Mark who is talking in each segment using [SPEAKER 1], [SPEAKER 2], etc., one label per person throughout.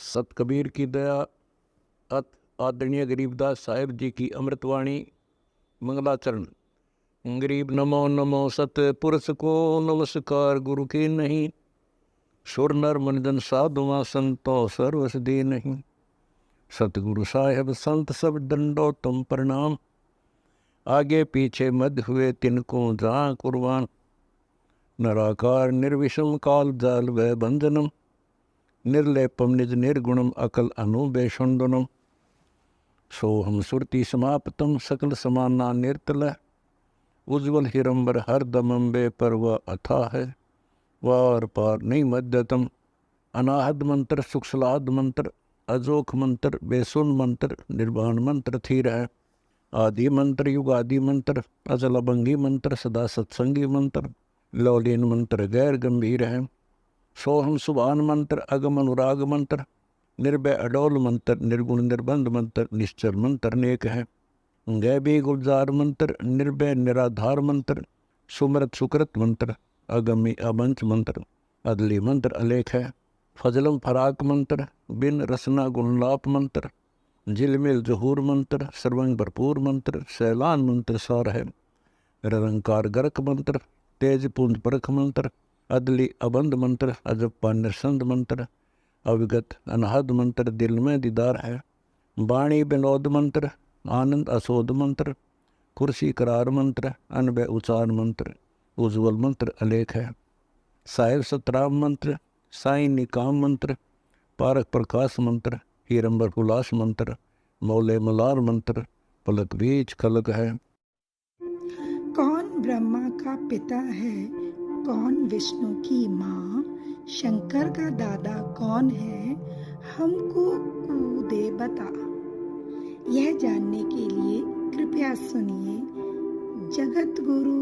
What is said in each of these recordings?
[SPEAKER 1] सत कबीर की दया अत आदरणीय गरीबदास साहिब जी की अमृतवाणी मंगलाचरण। गरीब नमो नमो सत पुरुष को नमस्कार गुरु की नहीं, सुर नर मनजन साधुआ संतो सर्वस दी नहीं। सतगुरु साहेब संत सब दंडो तुम प्रणाम, आगे पीछे मध्य हुए तिनको जहाँ कुर्बान। नराकार निर्विषम काल जाल व बंधनम, निर्लेपम निज निर्गुणम अकल अनुबेषुंडनम। सोहम सुरति समाप्तम सकल समाना निर्तल, उज्ज्वल हिरंबर हर दमम बे परवा अथा है। वार पार नहीं मध्यतम, अनाहद मंत्र सुखसलाद मंत्र, अजोख मंत्र बेसुन मंत्र, निर्वाण मंत्र थीर है। आदि मंत्र युगादि मंत्र, अजल अभंगी मंत्र, सदा सत्संगी मंत्र, लौलीन मंत्र गैर गंभीर है। सोहम सुभान मंत्र, अगम अनुराग मंत्र, निर्भय अडोल मंत्र, निर्गुण निर्बंध मंत्र, निश्चल मंत्र नेक है। गैबी गुलजार मंत्र, निर्भय निराधार मंत्र, सुमृत सुकृत मंत्र, अगमी अबंच मंत्र, अदली मंत्र अलेख है। फजलम फराक मंत्र, बिन रसना गुणलाप मंत्र, झिलमिल जहूर मंत्र, सर्वंग भरपूर मंत्र, सैलान मंत्र सार है। निरंकार गर्क मंत्र, तेज पुंज परख मंत्र, अदली अबंध मंत्र, अजप्पा निरसंद मंत्र, अविगत अनहद मंत्र, दिल में दीदार है। वाणी विनोद मंत्र, आनंद असोद मंत्र, कुर्सी करार मंत्र, अनबय उचार मंत्र, उज्ज्वल मंत्र अलेख है। साहिब सतराम मंत्र, साई निकाम मंत्र, पारक प्रकाश मंत्र, हीरंबर पुलास मंत्र, मौले मलार मंत्र, पलक बीच खलक है।
[SPEAKER 2] कौन ब्रह्मा का पिता है, कौन विष्णु की माँ, शंकर का दादा कौन है, हमको कूदे बता। यह जानने के लिए कृपया सुनिए जगत गुरु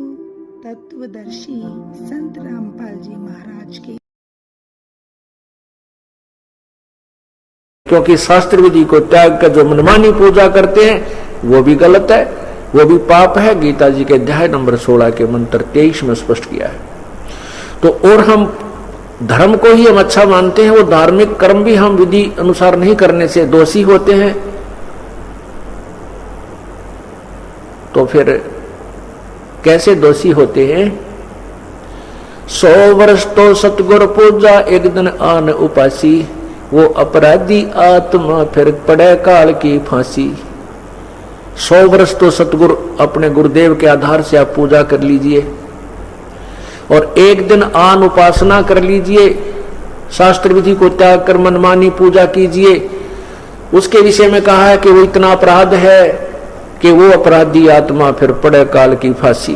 [SPEAKER 2] तत्वदर्शी संत रामपाल जी महाराज के।
[SPEAKER 3] क्योंकि शास्त्र विधि को त्याग कर जो मनमानी पूजा करते हैं वो भी गलत है, वो भी पाप है। गीता जी के अध्याय नंबर 16 के मंत्र 23 में स्पष्ट किया है। तो और हम धर्म को ही हम अच्छा मानते हैं, वो धार्मिक कर्म भी हम विधि अनुसार नहीं करने से दोषी होते हैं। तो फिर कैसे दोषी होते हैं? 100 वर्ष तो सतगुरु पूजा, एक दिन आन उपासी, वो अपराधी आत्मा फिर पड़े काल की फांसी। 100 वर्ष तो सतगुरु अपने गुरुदेव के आधार से आप पूजा कर लीजिए और एक दिन आन उपासना कर लीजिए, शास्त्र विधि को त्याग कर मनमानी पूजा कीजिए। उसके विषय में कहा है कि वो इतना अपराध है कि वो अपराधी आत्मा फिर पड़े काल की फांसी।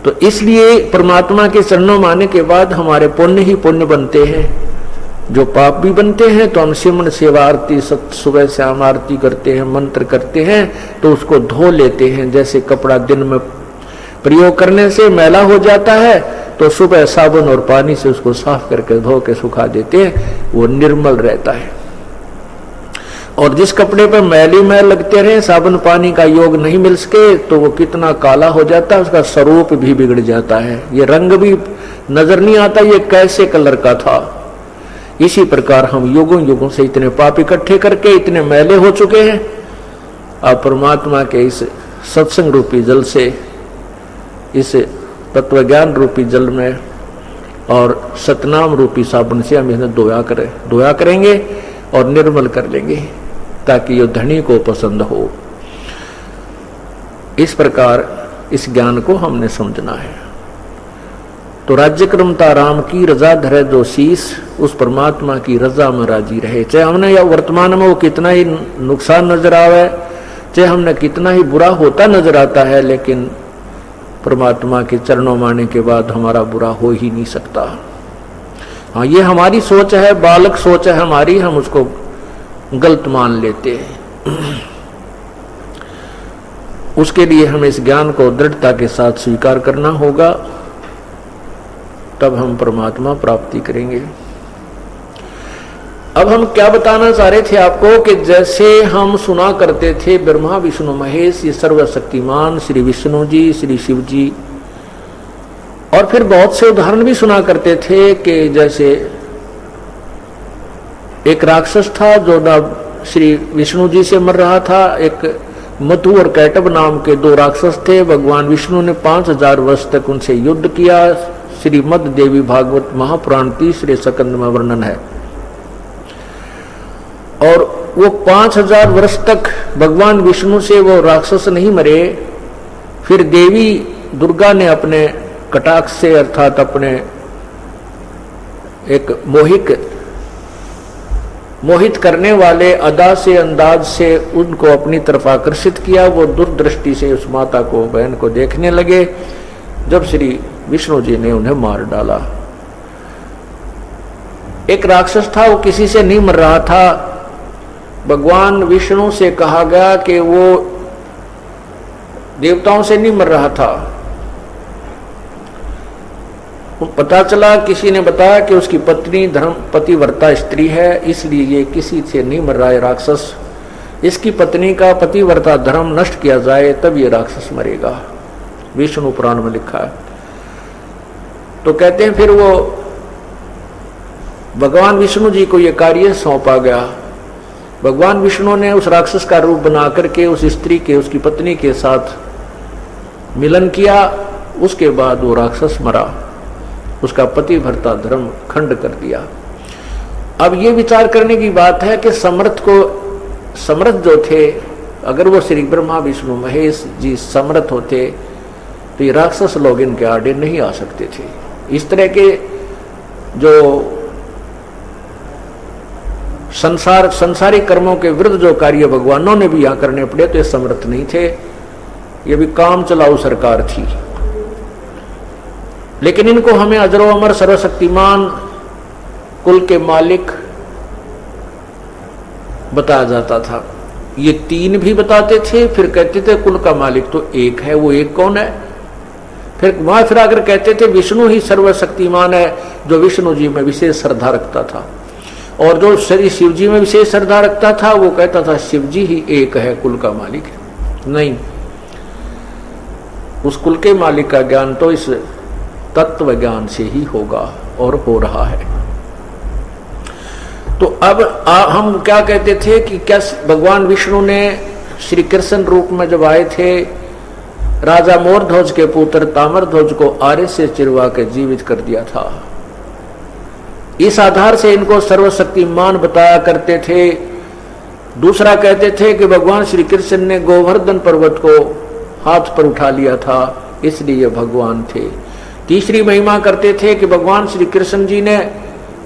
[SPEAKER 3] तो इसलिए परमात्मा के चरणों में आने के बाद हमारे पुण्य ही पुण्य बनते हैं, जो पाप भी बनते हैं। तो हम सिमरन सेवा आरती सुबह शाम आरती करते हैं, मंत्र करते हैं, तो उसको धो लेते हैं। जैसे कपड़ा दिन में प्रयोग करने से मैला हो जाता है, तो सुबह साबुन और पानी से उसको साफ करके धो के सुखा देते हैं, वो निर्मल रहता है। और जिस कपड़े पर मैली मैल लगते रहे, साबुन पानी का योग नहीं मिल सके, तो वो कितना काला हो जाता है, उसका स्वरूप भी बिगड़ जाता है, ये रंग भी नजर नहीं आता ये कैसे कलर का था। इसी प्रकार हम युगों युगों से इतने पाप इकट्ठे करके इतने मैले हो चुके हैं। अब परमात्मा के इस सत्संग रूपी जल से, इस तत्व ज्ञान रूपी जल में और सतनाम रूपी साबुन से हम इन्हें धोया करेंगे और निर्मल कर लेंगे, ताकि ये धनी को पसंद हो। इस प्रकार इस ज्ञान को हमने समझना है। तो राज्य क्रमता राम की रजा धरे जो शीस, उस परमात्मा की रजा में राजी रहे। चाहे हमने या वर्तमान में वो कितना ही नुकसान नजर आवे, चाहे हमने कितना ही बुरा होता नजर आता है, लेकिन परमात्मा के चरणों में आने के बाद हमारा बुरा हो ही नहीं सकता। हाँ, ये हमारी सोच है, बालक सोच है हमारी, हम उसको गलत मान लेते हैं। उसके लिए हमें इस ज्ञान को दृढ़ता के साथ स्वीकार करना होगा, तब हम परमात्मा प्राप्ति करेंगे। अब हम क्या बताना चाह रहे थे आपको कि जैसे हम सुना करते थे ब्रह्मा विष्णु महेश, ये सर्वशक्तिमान श्री विष्णु जी, श्री शिव जी, और फिर बहुत से उदाहरण भी सुना करते थे कि जैसे एक राक्षस था जो ना श्री विष्णु जी से मर रहा था। एक मधु और कैटब नाम के दो राक्षस थे। भगवान विष्णु ने 5000 वर्ष तक उनसे युद्ध किया। श्रीमद् देवी भागवत महापुराण 3 स्कंद में वर्णन है। और वो 5000 वर्ष तक भगवान विष्णु से वो राक्षस नहीं मरे। फिर देवी दुर्गा ने अपने कटाक्ष से अर्थात अपने एक मोहित करने वाले अदा से अंदाज से उनको अपनी तरफ आकर्षित किया। वो दूरदृष्टि से उस माता को बहन को देखने लगे। जब श्री विष्णु जी ने उन्हें मार डाला। एक राक्षस था, वो किसी से नहीं मर रहा था। भगवान विष्णु से कहा गया कि वो देवताओं से नहीं मर रहा था। पता चला, किसी ने बताया कि उसकी पत्नी धर्म पतिव्रता स्त्री है, इसलिए ये किसी से नहीं मर रहा है राक्षस। इसकी पत्नी का पतिव्रता धर्म नष्ट किया जाए तब ये राक्षस मरेगा, विष्णु पुराण में लिखा है। तो कहते हैं फिर वो भगवान विष्णु जी को ये कार्य सौंपा गया। भगवान विष्णु ने उस राक्षस का रूप बना करके उस स्त्री के, उसकी पत्नी के साथ मिलन किया। उसके बाद वो राक्षस मरा, उसका पतिव्रता धर्म खंड कर दिया। अब ये विचार करने की बात है कि समर्थ जो थे, अगर वो श्री ब्रह्मा विष्णु महेश जी समर्थ होते तो ये राक्षस लोग इनके आड़े नहीं आ सकते थे। इस तरह के जो संसारी कर्मों के विरुद्ध जो कार्य भगवानों ने भी यहां करने पड़े तो ये समर्थ नहीं थे, ये भी काम चलाऊ सरकार थी। लेकिन इनको हमें अजरो अमर सर्वशक्तिमान कुल के मालिक बताया जाता था। ये 3 भी बताते थे, फिर कहते थे कुल का मालिक तो एक है। वो एक कौन है? फिर वहां फिर आकर कहते थे विष्णु ही सर्वशक्तिमान है, जो विष्णु जी में विशेष श्रद्धा रखता था। और जो श्री शिव जी में विशेष श्रद्धा रखता था वो कहता था शिव जी ही एक है, कुल का मालिक है। नहीं, उस कुल के मालिक का ज्ञान तो इस तत्व ज्ञान से ही होगा और हो रहा है। तो अब हम क्या कहते थे कि क्या भगवान विष्णु ने श्री कृष्ण रूप में जब आए थे, राजा मोरध्वज के पुत्र ताम्रध्वज को आरे से चिरवा के जीवित कर दिया था। इस आधार से इनको सर्वशक्तिमान बताया करते थे। दूसरा कहते थे कि भगवान श्री कृष्ण ने गोवर्धन पर्वत को हाथ पर उठा लिया था, इसलिए भगवान थे। तीसरी महिमा करते थे कि भगवान श्री कृष्ण जी ने,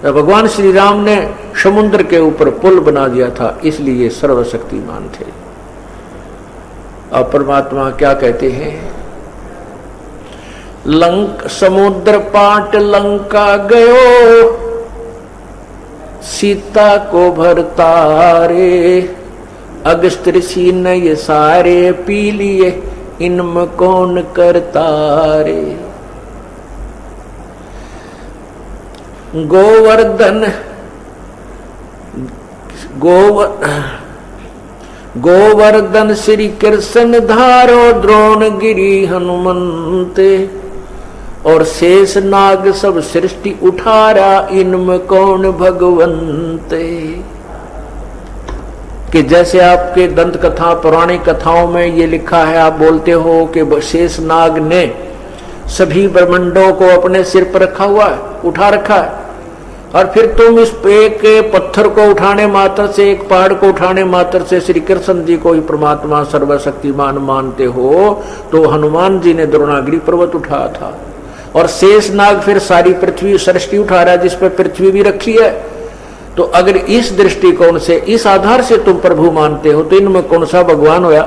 [SPEAKER 3] भगवान श्री राम ने समुद्र के ऊपर पुल बना दिया था, इसलिए सर्वशक्तिमान थे। अब परमात्मा क्या कहते हैं? समुद्र पाट लंका गयो, सीता को भरतारे, अगस्त ऋषि ने ये सारे पी लिए, इनमें कौन करता रे। गोवर्धन श्री कृष्ण धारो, द्रोण गिरी हनुमंते, और शेष नाग सब सृष्टि उठारा, इनमें कौन भगवंते। कि जैसे आपके दंत कथा पौराणिक कथाओं में ये लिखा है, आप बोलते हो कि शेष नाग ने सभी ब्रह्मांडों को अपने सिर पर रखा हुआ है, उठा रखा है, और फिर तुम इस एक पत्थर को उठाने मात्र से, एक पहाड़ को उठाने मात्र से श्री कृष्ण जी को ही परमात्मा सर्वशक्तिमान मानते हो। तो हनुमान जी ने द्रोणागिरी पर्वत उठाया था, और शेष नाग फिर सारी पृथ्वी सृष्टि उठा रहा है, जिस पर पृथ्वी भी रखी है। तो अगर इस दृष्टिकोण से, इस आधार से तुम प्रभु मानते हो, तो इनमें कौन सा भगवान हुआ?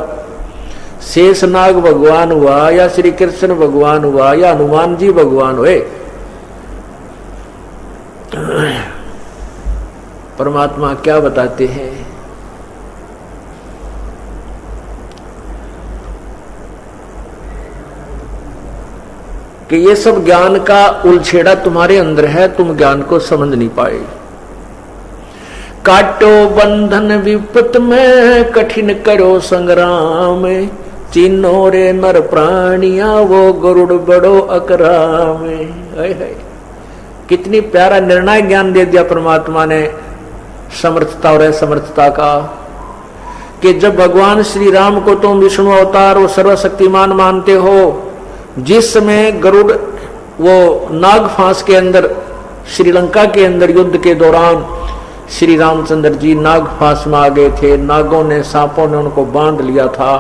[SPEAKER 3] शेष नाग भगवान हुआ, या श्री कृष्ण भगवान हुआ, या हनुमान जी भगवान हुए? परमात्मा क्या बताते हैं? कि ये सब ज्ञान का उलझेड़ा तुम्हारे अंदर है, तुम ज्ञान को समझ नहीं पाए। काटो बंधन विपत में, कठिन करो संग्राम, चिन्हो रे नर प्राणिया, वो गरुड़ बड़ो अकराम। कितनी प्यारा निर्णय ज्ञान दे दिया परमात्मा ने समर्थता और असमर्थता का, कि जब भगवान श्री राम को तुम विष्णु अवतार और सर्वशक्तिमान मानते हो, जिस समय गरुड़ वो नाग फांस के अंदर श्रीलंका के अंदर युद्ध के दौरान श्री रामचंद्र जी नाग फांस में आ गए थे, नागों ने सांपों ने उनको बांध लिया था,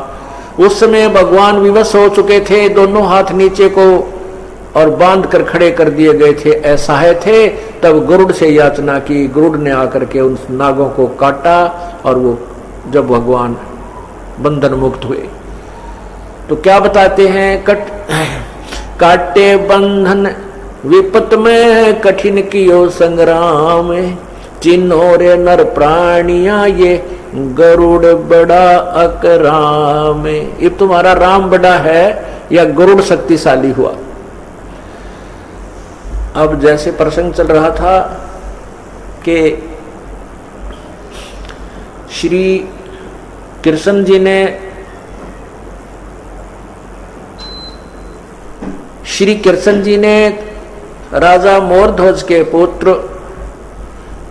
[SPEAKER 3] उस समय भगवान विवश हो चुके थे, दोनों हाथ नीचे को और बांध कर खड़े कर दिए गए थे, असहाय थे। तब गरुड़ से याचना की, गरुड़ ने आकर के उन नागों को काटा और वो जब भगवान बंधन मुक्त हुए तो क्या बताते हैं, काटे बंधन विपत में कठिन कियो संग्राम, चिन्हो रे नर प्राणिया ये गरुड़ बड़ा अकराम। ये तुम्हारा राम बड़ा है या गरुड़ शक्तिशाली हुआ। अब जैसे प्रसंग चल रहा था कि श्री कृष्ण जी ने राजा मोरध्वज के पुत्र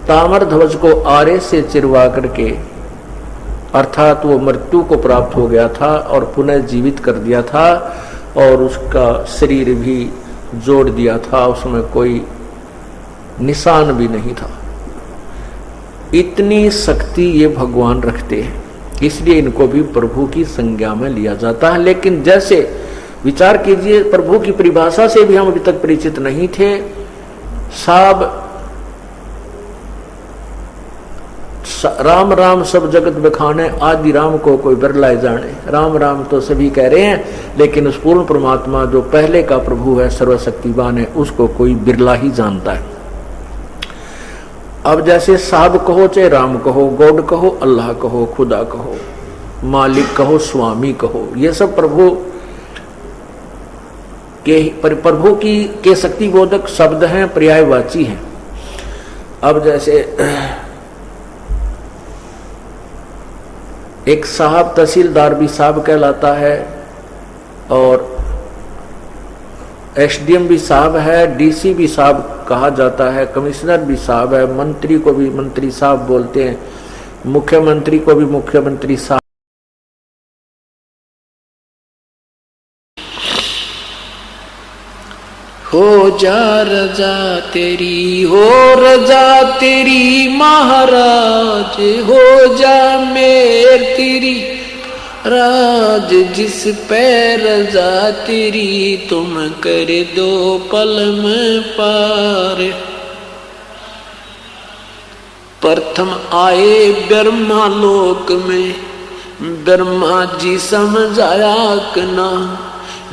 [SPEAKER 3] ताम्रध्वज को आरे से चिरवा करके, अर्थात वो मृत्यु को प्राप्त हो गया था और पुनः जीवित कर दिया था और उसका शरीर भी जोड़ दिया था, उसमें कोई निशान भी नहीं था। इतनी शक्ति ये भगवान रखते हैं, इसलिए इनको भी प्रभु की संज्ञा में लिया जाता है। लेकिन जैसे विचार कीजिए, प्रभु की परिभाषा से भी हम अभी तक परिचित नहीं थे। साब राम राम सब जगत बखाने, आदि राम को कोई बिरलाए जाने। राम राम तो सभी कह रहे हैं, लेकिन उस पूर्ण परमात्मा जो पहले का प्रभु है, सर्वशक्तिवान है, उसको कोई बिरला ही जानता है। अब जैसे साहब कहो, चाहे राम कहो, गॉड कहो, अल्लाह कहो, खुदा कहो, मालिक कहो, स्वामी कहो, ये सब प्रभु के शक्ति बोधक शब्द हैं, पर्यायवाची हैं। अब जैसे एक साहब तहसीलदार भी साहब कहलाता है और एसडीएम भी साहब है, डीसी भी साहब कहा जाता है, कमिश्नर भी साहब है, मंत्री को भी मंत्री साहब बोलते हैं, मुख्यमंत्री को भी मुख्यमंत्री साहब। हो जा रजा तेरी, हो रजा तेरी महाराज, हो जा मेर तेरी राज, जिस पे रजा तेरी तुम कर दो पल में पार। प्रथम आए ब्रह्मा लोक में, ब्रह्मा जी समझाया कना,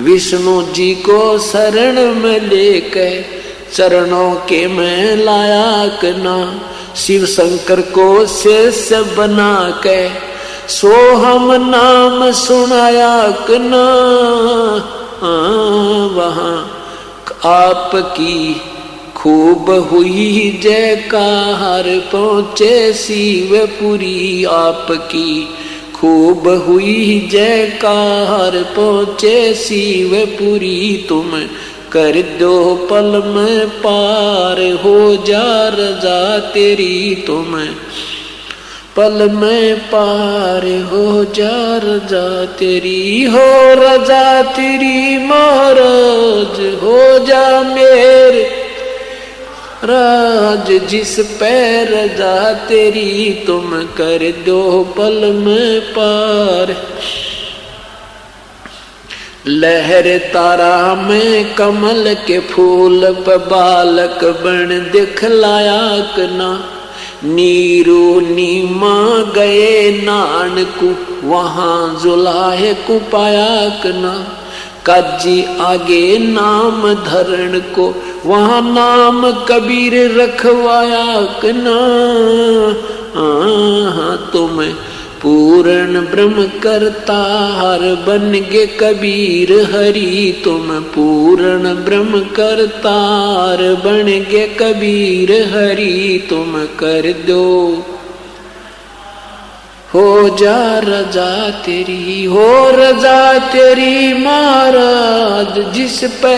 [SPEAKER 3] विष्णु जी को शरण में लेकर चरणों के में लाया कना, शिव शंकर को शेष बना के सोहम नाम सुनाया कना। वहाँ आपकी खूब हुई जयकार, पहुँचे शिवपुरी आपकी खूब हुई जयकार, पहुँचे शिवपुरी तुम कर दो पल में पार। हो जा रजा तेरी तुम पल में पार, हो जा रजा तेरी, हो रजा तेरी महाराज, हो जा मेरे राज, जिस पे रजा तेरी तुम कर दो पल में पार। लहर तारा में कमल के फूल पे बालक बन दिखलाया कना, नीरू नीमा गए नानकू वहाँ जुलाहे को पाया कना, काजी आगे नाम धरण को वहाँ नाम कबीर रखवाया कना। तुम पूर्ण ब्रह्म करतार बन गे कबीर हरि, तुम पूर्ण ब्रह्म करतार बन गे कबीर हरि, तुम कर दो हो जा रजा तेरी, हो रजा तेरी महाराज, जिस पे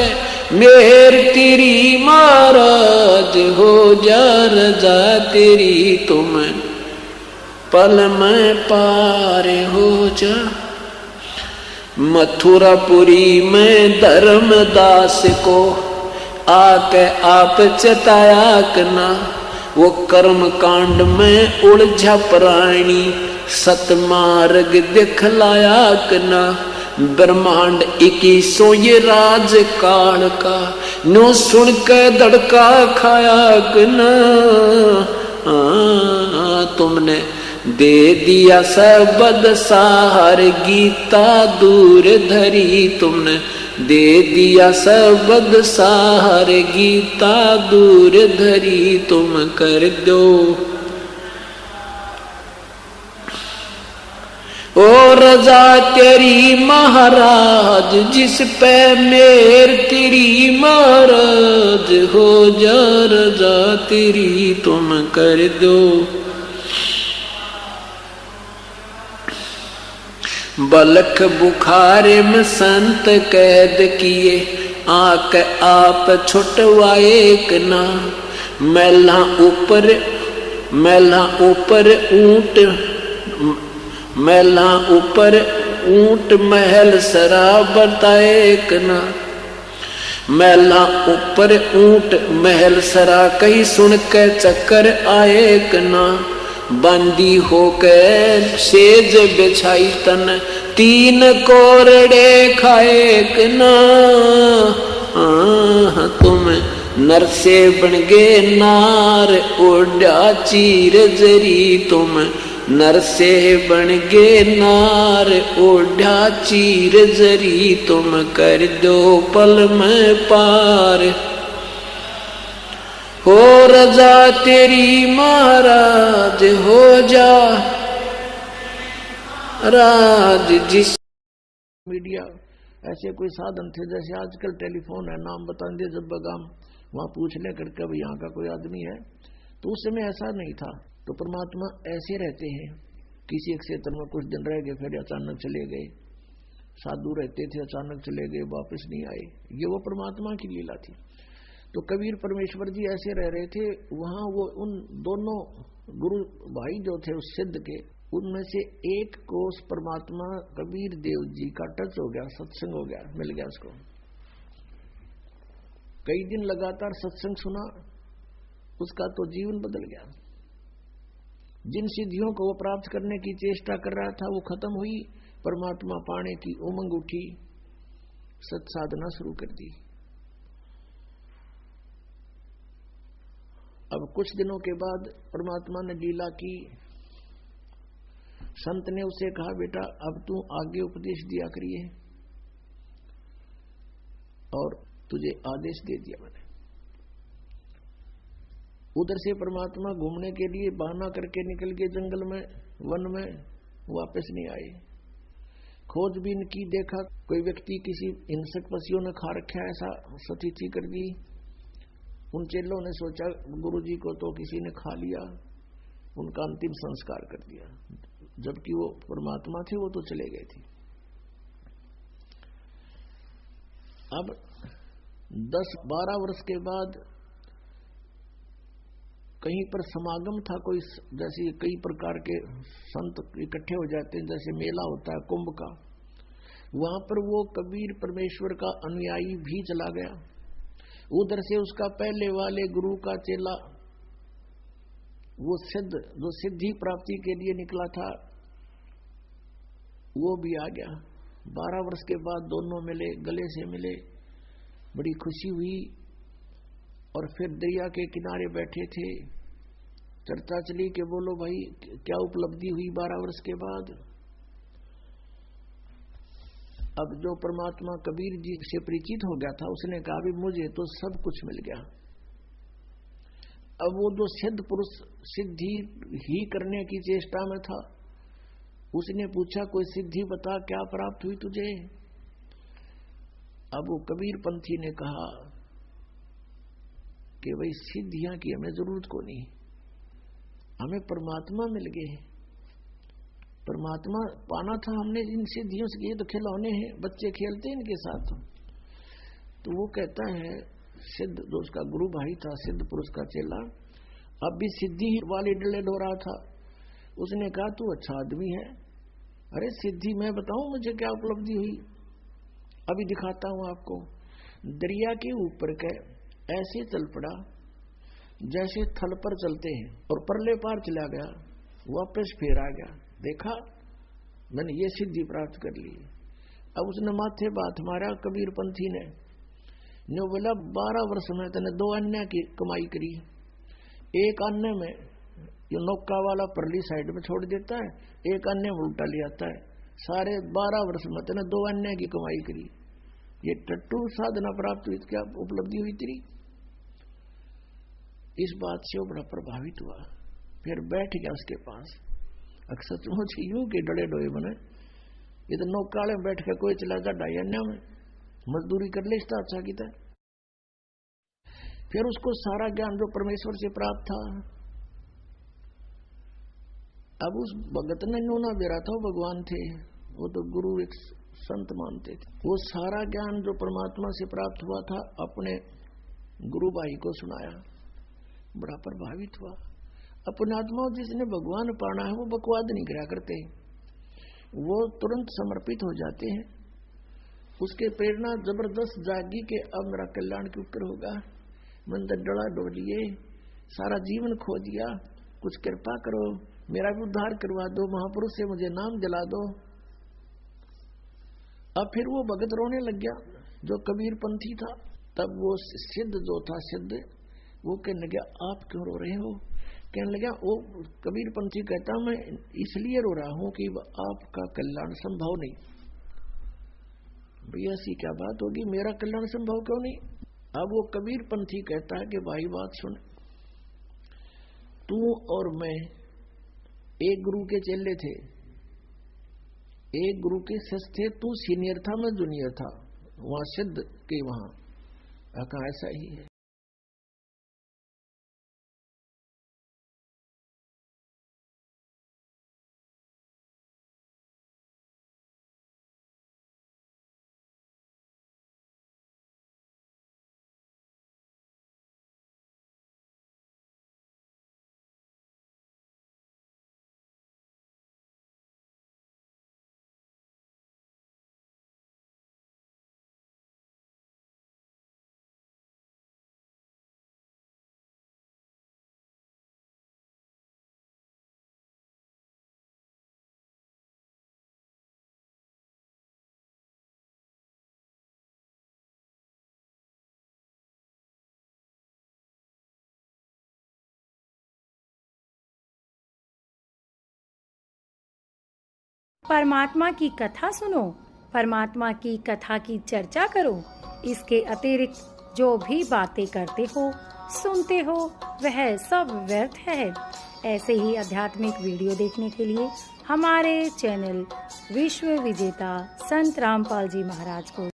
[SPEAKER 3] मेर तेरी महाराज हो जा रजा तेरी तुम पल में पार हो जा। मथुरापुरी में धर्मदास को आके आप चताया कना, वो कर्म कांड में उलझा प्राणी सतमार्ग दिखलाया कना। ब्रह्मांड 21 ये राज काल का नो सुन के धड़का खाया कना। तुमने दे दिया सबद सार गीता दूर धरी, तुमने दे दिया सबद सार गीता दूर धरी, तुम कर दो ओ रजा तेरी महाराज जिस पे मेर तेरी महाराज हो जा रजा तेरी तुम कर दो। बलख बुखारे में संत कैद किए आके आप छुटवाए कना। मैला ऊपर ऊंट मैला ऊपर ऊंट महल शराब बताए कना। मैला ऊपर ऊंट महल सरा कहीं सुन के चक्कर आए कना। बंदी होकर सेज बिछाई तन 3 कोरड़े खाए कना। तुम नर से बन गे नार ओढ़ा चीर जरी, तुम नर से बन गे नार ओढ़ा चीर जरी, तुम कर दो पल में पार हो रजा तेरी महाराज हो जा राज जिस। मीडिया ऐसे कोई साधन थे जैसे आजकल टेलीफोन है, नाम बता दे जब बगाम वहां पूछ ले करके भाई यहाँ का कोई आदमी है, तो उस समय ऐसा नहीं था। तो परमात्मा ऐसे रहते हैं, किसी एक क्षेत्र में कुछ दिन रह गए फिर अचानक चले गए। साधु रहते थे अचानक चले गए वापस नहीं आए, ये वो परमात्मा की लीला थी। तो कबीर परमेश्वर जी ऐसे रह रहे थे वहां। वो उन दोनों गुरु भाई जो थे उस सिद्ध के, उनमें से एक को उस परमात्मा कबीर देव जी का टच हो गया, सत्संग हो गया, मिल गया उसको। कई दिन लगातार सत्संग सुना, उसका तो जीवन बदल गया। जिन सिद्धियों को वो प्राप्त करने की चेष्टा कर रहा था वो खत्म हुई, परमात्मा पाने की उमंग उठी, सत्साधना शुरू कर दी। अब कुछ दिनों के बाद परमात्मा ने लीला की। संत ने उसे कहा बेटा अब तू आगे उपदेश दिया करिए, और तुझे आदेश दे दिया मैंने। उधर से परमात्मा घूमने के लिए बहाना करके निकल गए जंगल में, वन में, वापस नहीं आए। खोजबीन की, देखा कोई व्यक्ति किसी हिंसक पशुओं ने खा रखा, ऐसा स्थिति कर दी। उन चेलों ने सोचा गुरुजी को तो किसी ने खा लिया, उनका अंतिम संस्कार कर दिया। जबकि वो परमात्मा थे, वो तो चले गए थे। अब 10-12 वर्ष के बाद कहीं पर समागम था कोई, जैसे कई प्रकार के संत इकट्ठे हो जाते हैं, जैसे मेला होता है कुंभ का। वहां पर वो कबीर परमेश्वर का अनुयायी भी चला गया। उधर से उसका पहले वाले गुरु का चेला, वो सिद्ध जो सिद्धि प्राप्ति के लिए निकला था, वो भी आ गया। 12 वर्ष के बाद दोनों मिले, गले से मिले, बड़ी खुशी हुई। और फिर दरिया के किनारे बैठे थे, चर्चा चली कि बोलो भाई क्या उपलब्धि हुई 12 वर्ष के बाद। अब जो परमात्मा कबीर जी से परिचित हो गया था, उसने कहा भी मुझे तो सब कुछ मिल गया। अब वो जो सिद्ध पुरुष सिद्धि ही करने की चेष्टा में था, उसने पूछा कोई सिद्धि बता, क्या प्राप्त हुई तुझे। अब वो कबीर पंथी ने कहा कि भाई सिद्धियां की हमें जरूरत को नहीं, हमें परमात्मा मिल गए। परमात्मा पाना था हमने इन सिद्धियों से, ये तो खिलौने हैं, बच्चे खेलते हैं इनके साथ। तो वो कहता है सिद्ध, जो उसका गुरु भाई था, सिद्ध पुरुष का चेला, अब भी सिद्धि वाले डले डो रहा था। उसने कहा तू अच्छा आदमी है, अरे सिद्धि मैं बताऊं मुझे क्या उपलब्धि हुई, अभी दिखाता हूं आपको। दरिया के ऊपर के ऐसे चल पड़ा जैसे थल पर चलते हैं, और परले पार चला गया, वापस फिर आ गया, देखा मैंने ये सिद्धि प्राप्त कर ली। अब उसने माथे बात मारा कबीर पंथी ने, जो बोला 12 वर्ष में तने 2 अन्य की कमाई करी, एक अन्य में ये नौका वाला परली साइड में छोड़ देता है, एक अन्य में उल्टा ले आता है, सारे 12 वर्ष में तने 2 अन्य की कमाई करी, ये टट्टू साधना प्राप्त हुई, क्या उपलब्धि हुई तेरी। इस बात से वो बड़ा प्रभावित हुआ, फिर बैठ गया उसके पास। अक्सर सचमुच यूं के डड़े डोए बने, ये तो नौकाले में बैठ के कोई चला जा ढाई अन्य में मजदूरी कर ले, इसका अच्छा की था। फिर उसको सारा ज्ञान जो परमेश्वर से प्राप्त था, अब उस भगत ने नोना बेरा था, वो भगवान थे, वो तो गुरु एक संत मानते थे। वो सारा ज्ञान जो परमात्मा से प्राप्त हुआ था अपने गुरु भाई को सुनाया, बड़ा प्रभावित हुआ। अपने आत्मा जिसने भगवान पाना है वो बकवाद नहीं करा करते, वो तुरंत समर्पित हो जाते हैं। उसके प्रेरणा जबरदस्त जागी के अब मेरा कल्याण के ऊपर होगा, मैंने डरा डोलिए, सारा जीवन खो दिया, कुछ कृपा करो, मेरा भी उद्धार करवा दो, महापुरुष से मुझे नाम दिला दो। अब फिर वो भगत रोने लग गया जो कबीर पंथी था। तब वो सिद्ध जो था, सिद्ध वो कहने लगा आप क्यों रो रहे हो। कहने लगा वो कबीर पंथी कहता मैं इसलिए रो रहा हूं कि आपका कल्याण संभव नहीं। भैया ऐसी क्या बात होगी, मेरा कल्याण संभव क्यों नहीं। अब वो कबीर पंथी कहता है कि भाई बात सुन, तू और मैं एक गुरु के चेले थे, एक गुरु के शिष्य थे, तू सीनियर था मैं जूनियर था, वहां सिद्ध के वहां कहा ऐसा ही है।
[SPEAKER 4] परमात्मा की कथा सुनो, परमात्मा की कथा की चर्चा करो। इसके अतिरिक्त जो भी बातें करते हो, सुनते हो, वह सब व्यर्थ है। ऐसे ही आध्यात्मिक वीडियो देखने के लिए हमारे चैनल विश्व विजेता संत रामपाल जी महाराज को